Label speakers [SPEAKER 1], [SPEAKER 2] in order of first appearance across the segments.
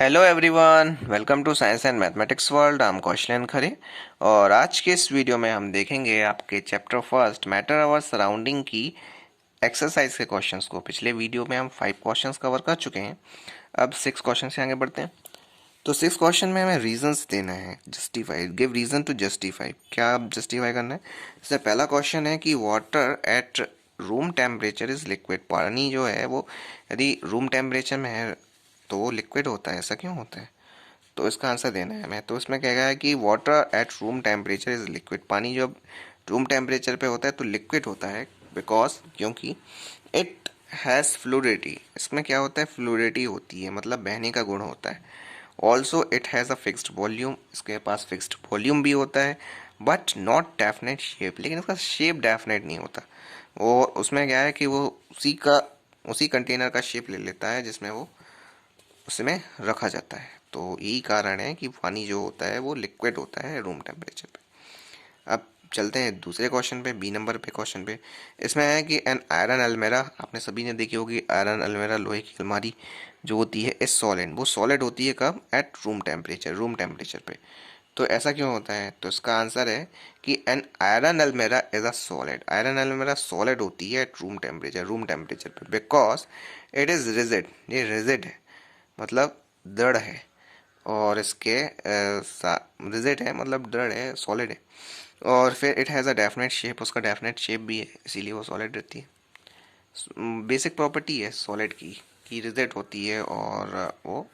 [SPEAKER 1] Hello everyone, welcome to science and mathematics world. I am Kaushlan Khare और आज के इस वीडियो में हम देखेंगे आपके chapter first matter our surrounding की एक्सरसाइज के क्वेश्चंस को। पिछले वीडियो में हम 5 क्वेश्चंस कवर कर चुके हैं, अब 6 क्वेश्चन से आगे बढ़ते हैं। तो 6 क्वेश्चन में हमें रीजंस देना है, justify, give reason to justify. क्या जस्टिफाई करना है? जैसे पहला क्वेश्चन है कि water at room temperature is liquid. पानी जो है वो यदि रूम टेम्परेचर में है तो वो लिक्विड होता है, ऐसा क्यों होता है? तो इसका आंसर देना है हमें। तो इसमें क्या है कि water at room temperature is liquid. पानी जब रूम टेम्परेचर पे होता है तो लिक्विड होता है, बिकॉज क्योंकि इट हैज़ फ्लूइडिटी। इसमें क्या होता है? फ्लूइडिटी होती है, मतलब बहने का गुण होता है। Also it has a fixed volume, इसके पास फिक्स्ड वॉल्यूम भी होता है, बट नॉट डेफिनेट शेप। लेकिन इसका शेप डेफिनेट नहीं होता। वो उसमें क्या है कि वो उसी कंटेनर का शेप ले लेता है जिसमें वो उसमें रखा जाता है। तो यही कारण है कि पानी जो होता है वो लिक्विड होता है रूम टेम्परेचर पे। अब चलते हैं दूसरे क्वेश्चन पे, बी नंबर पे क्वेश्चन पे। इसमें है कि एन आयरन अलमेरा, आपने सभी ने देखी होगी आयरन अलमेरा, लोहे की अलमारी जो होती है, इज सॉलिड। वो सॉलिड होती है कब? एट रूम टेम्परेचर पे। तो ऐसा क्यों होता है? तो इसका आंसर है कि an iron almirah is a solid. Iron almirah solid होती है एट रूम टेम्परेचर पे, बिकॉज इट इज रिजिड। ये रिजिड है, मतलब दृढ़ है। और इसके रिजिड है मतलब दृढ़ है, सॉलिड है। और फिर it has a definite shape, उसका डेफिनेट शेप भी है, इसीलिए वो सॉलिड रहती है। बेसिक प्रॉपर्टी है सॉलिड की कि रिजिड होती है और वो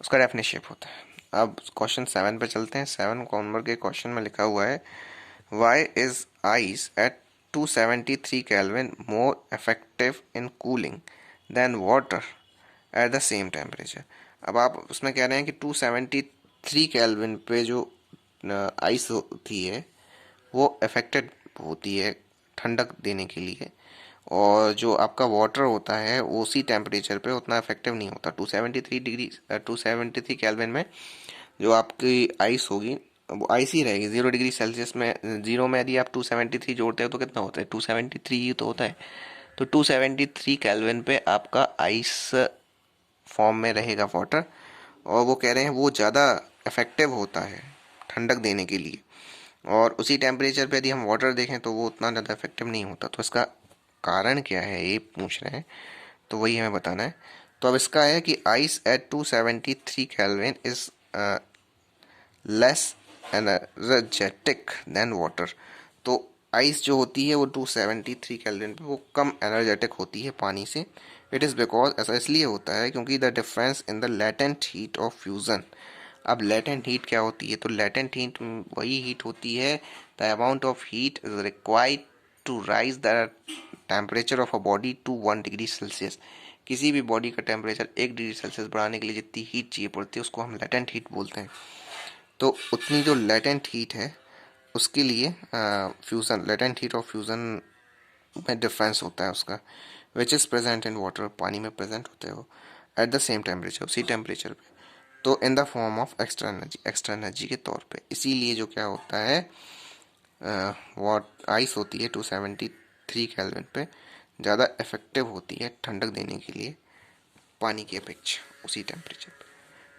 [SPEAKER 1] उसका डेफिनेट शेप होता है। अब क्वेश्चन 7 पे चलते हैं। 7 नंबर के क्वेश्चन में लिखा हुआ है why is ice at 273 kelvin more effective in cooling than water at the same temperature. अब आप उसमें कह रहे हैं कि 273 केल्विन पे जो आइस होती है वो अफेक्टेड होती है ठंडक देने के लिए, और जो आपका वाटर होता है वो उसी टेम्परेचर पे उतना इफेक्टिव नहीं होता। 273 केल्विन में जो आपकी आइस होगी वो आइस ही रहेगी। 0 डिग्री सेल्सियस में, जीरो में यदि आप 273 जोड़ते हो तो कितना होता है? 273 ही तो होता है। तो 273 केल्विन पे आपका आइस फॉर्म में रहेगा वाटर, और वो कह रहे हैं वो ज़्यादा इफेक्टिव होता है ठंडक देने के लिए। और उसी टेम्परेचर पे यदि हम वाटर देखें तो वो उतना ज़्यादा इफेक्टिव नहीं होता। तो इसका कारण क्या है ये पूछ रहे हैं, तो वही हमें बताना है। तो अब इसका है कि ice at 273 kelvin is less energetic than water. तो आइस जो होती है वो 273 केल्विन पे वो कम एनर्जेटिक होती है पानी से। इट इज़ बिकॉज, ऐसा इसलिए होता है क्योंकि the difference in the latent heat of fusion. अब लेटेंट हीट क्या होती है? तो लेटेंट हीट वही हीट होती है, the amount of heat is required to raise the temperature of a body to 1 degree Celsius. किसी भी बॉडी का टेम्परेचर 1 डिग्री सेल्सियस बढ़ाने के लिए जितनी हीट चाहिए पड़ती है उसको हम लेटेंट हीट बोलते हैं। तो उतनी जो लेटेंट हीट है उसके लिए fusion, latent heat of fusion में डिफरेंस होता है उसका, which is present in water, पानी में प्रेजेंट होते हैं वो एट द सेम टेम्परेचर, उसी टेम्परेचर पे। तो in the form of extra energy, extra energy के तौर पे। इसीलिए जो क्या होता है, वॉट आइस होती है 273 केल्विन पे ज़्यादा इफेक्टिव होती है ठंडक देने के लिए पानी की अपेक्षा उसी टेम्परेचर पे।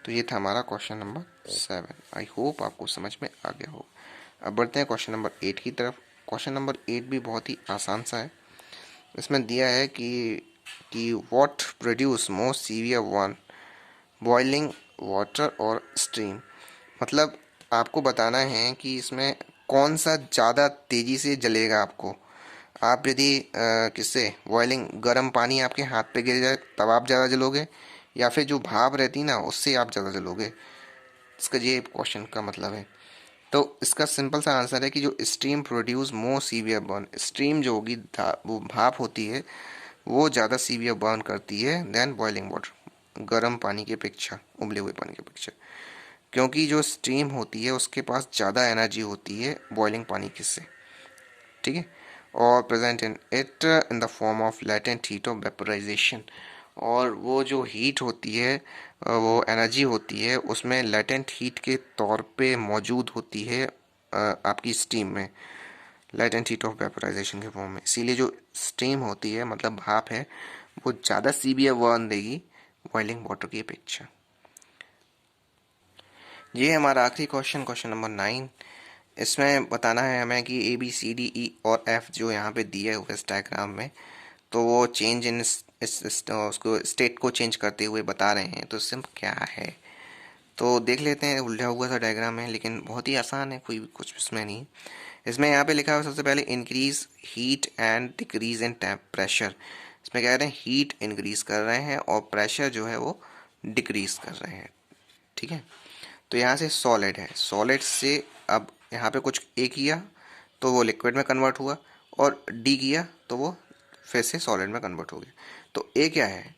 [SPEAKER 1] तो ये था हमारा क्वेश्चन नंबर 7। आई होप आपको समझ में आ गया हो। अब बढ़ते हैं क्वेश्चन नंबर 8 की तरफ। क्वेश्चन नंबर 8 भी बहुत ही आसान सा है। इसमें दिया है कि what produce most severe one, boiling water और स्टीम। मतलब आपको बताना है कि इसमें कौन सा ज़्यादा तेज़ी से जलेगा आपको। आप यदि किससे बॉइलिंग, गर्म पानी आपके हाथ पे गिर जाए तब आप ज़्यादा जलोगे, या फिर जो भाप रहती ना उससे आप ज़्यादा जलोगे। इसका ये क्वेश्चन का मतलब है। तो इसका सिंपल सा आंसर है कि जो steam produce more severe burn. Steam जो होगी वो भाप होती है, वो ज़्यादा सीवियर बर्न करती है देन बॉइलिंग वाटर, गर्म पानी की अपेक्षा, उबले हुए पानी की अपेक्षा। क्योंकि जो स्टीम होती है उसके पास ज़्यादा एनर्जी होती है बॉइलिंग पानी की से, ठीक है। और present in it in the form of latent heat of vaporisation. और वो जो हीट होती है, वो एनर्जी होती है उसमें लेटेंट हीट के तौर पे मौजूद होती है आपकी स्टीम में, लेटेंट हीट ऑफ वेपोराइजेशन के फॉर्म में। इसीलिए जो स्टीम होती है, मतलब भाप है, वो ज़्यादा सीवियर बर्न देगी बॉइलिंग वाटर की अपेक्षा। ये है हमारा आखिरी क्वेश्चन, क्वेश्चन नंबर 9। इसमें बताना है हमें कि ए बी सी डी ई और एफ जो यहाँ पे दिए हुए इस डायग्राम में, तो वो चेंज इन उसको स्टेट को चेंज करते हुए बता रहे हैं। तो सिर्फ क्या है, तो देख लेते हैं। उलझा हुआ सा डायग्राम है लेकिन बहुत ही आसान है, कोई कुछ इसमें नहीं। इसमें यहाँ पे लिखा हुआ सबसे पहले increase heat and decrease in pressure. इसमें कह रहे हैं हीट इंक्रीज कर रहे हैं और प्रेशर जो है वो डिक्रीज कर रहे हैं। ठीक है, तो यहाँ से सॉलिड है, सॉलिड से अब यहाँ पे कुछ ए किया तो वो लिक्विड में कन्वर्ट हुआ, और डी किया तो वो फिर से सॉलिड में कन्वर्ट हो गया। तो ए क्या है,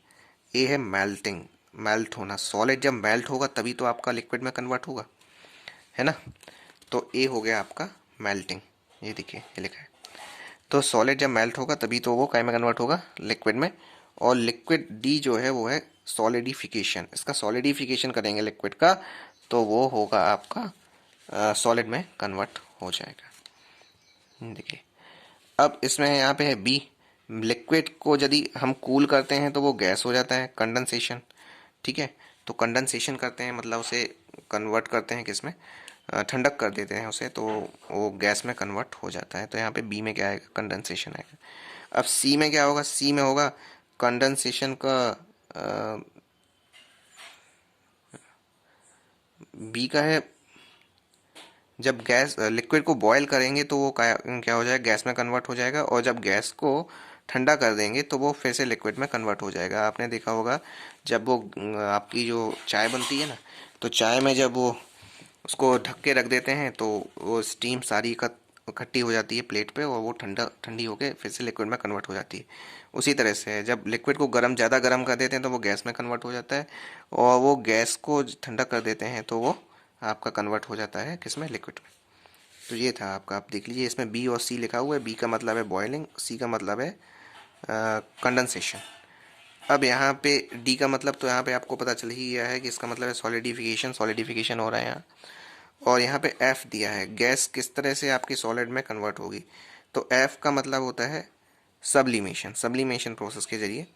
[SPEAKER 1] ए है मेल्टिंग, मेल्ट होना। सॉलिड जब मेल्ट होगा तभी तो आपका लिक्विड में कन्वर्ट होगा, है ना। तो ए हो गया आपका मेल्टिंग, ये देखिए ये लिखा है। तो सॉलिड जब मेल्ट होगा तभी तो वो काय में कन्वर्ट होगा, लिक्विड में। और लिक्विड डी जो है वो है सॉलिडिफिकेशन, इसका सॉलिडिफिकेशन करेंगे लिक्विड का, तो वो होगा आपका सॉलिड में कन्वर्ट हो जाएगा। देखिए अब इसमें यहाँ पे है बी, लिक्विड को यदि हम कूल करते हैं तो वो गैस हो जाता है, कंडेंसेशन। ठीक है, तो कंडेंसेशन करते हैं मतलब उसे कन्वर्ट करते हैं किस में, ठंडक कर देते हैं उसे, तो वो गैस में कन्वर्ट हो जाता है। तो यहाँ पे बी में क्या आएगा, कंडेंसेशन आएगा। अब सी में क्या होगा, सी में होगा कंडेंसेशन का, बी का है जब गैस लिक्विड को बॉयल करेंगे तो वो क्या हो जाएगा, गैस में कन्वर्ट हो जाएगा। और जब गैस को ठंडा कर देंगे तो वो फिर से लिक्विड में कन्वर्ट हो जाएगा। आपने देखा होगा जब वो आपकी जो चाय बनती है ना, तो चाय में जब वो उसको ढक के रख देते हैं तो वो स्टीम सारी इकट्ठी हो जाती है प्लेट पे, और वो ठंडी होके फिर से लिक्विड में कन्वर्ट हो जाती है। उसी तरह से है, जब लिक्विड को ज़्यादा गर्म कर देते हैं तो वो गैस में कन्वर्ट हो जाता है, और वो गैस को ठंडा कर देते हैं तो वो आपका कन्वर्ट हो जाता है किसमें, लिक्विड में। तो ये था आपका, आप देख लीजिए इसमें बी और सी लिखा हुआ है। बी का मतलब है बॉयलिंग, सी का मतलब है कंडेंसेशन। अब यहाँ पे डी का मतलब तो यहाँ पे आपको पता चल ही गया है कि इसका मतलब है सॉलिडिफिकेशन, सॉलिडिफिकेशन हो रहा है यहाँ। और यहाँ पे एफ दिया है, गैस किस तरह से आपकी सॉलिड में कन्वर्ट होगी। तो एफ का मतलब होता है सब्लिमेशन, सब्लिमेशन प्रोसेस के जरिए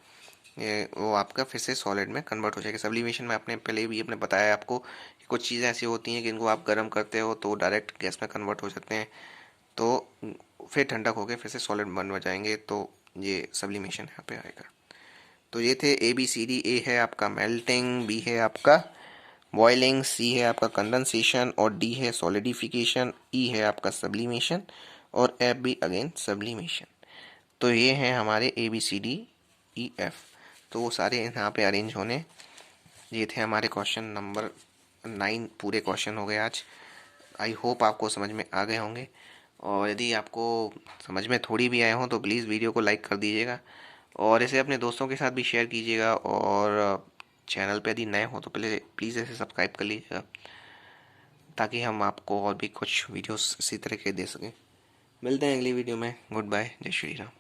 [SPEAKER 1] ये वो आपका फिर से सॉलिड में कन्वर्ट हो जाएगा। सब्लिमेशन में आपने पहले भी अपने बताया आपको कि कुछ चीज़ें ऐसी होती हैं कि इनको आप गर्म करते हो तो डायरेक्ट गैस में कन्वर्ट हो जाते हैं, तो फिर ठंडक होकर फिर से सॉलिड बन जाएंगे, तो ये सब्लिमेशन यहाँ पे आएगा। तो ये थे ए बी सी डी। ए है आपका मेल्टिंग, बी है आपका बॉइलिंग, सी है आपका कंडेंसेशन, और डी है सॉलिडिफिकेशन, ई है आपका सब्लिमेशन, और एफ भी अगेन सब्लिमेशन। तो ये हैं हमारे A B C D E F. तो वो सारे यहाँ पे अरेंज होने, ये थे हमारे क्वेश्चन नंबर 9। पूरे क्वेश्चन हो गए आज। आई होप आपको समझ में आ गए होंगे, और यदि आपको समझ में थोड़ी भी आए हों तो प्लीज़ वीडियो को लाइक कर दीजिएगा, और इसे अपने दोस्तों के साथ भी शेयर कीजिएगा। और चैनल पे यदि नए हो तो पहले प्लीज़ इसे सब्सक्राइब कर लीजिएगा, ताकि हम आपको और भी कुछ वीडियोस इसी तरह के दे सकें। मिलते हैं अगली वीडियो में। गुड बाय, जय श्री राम।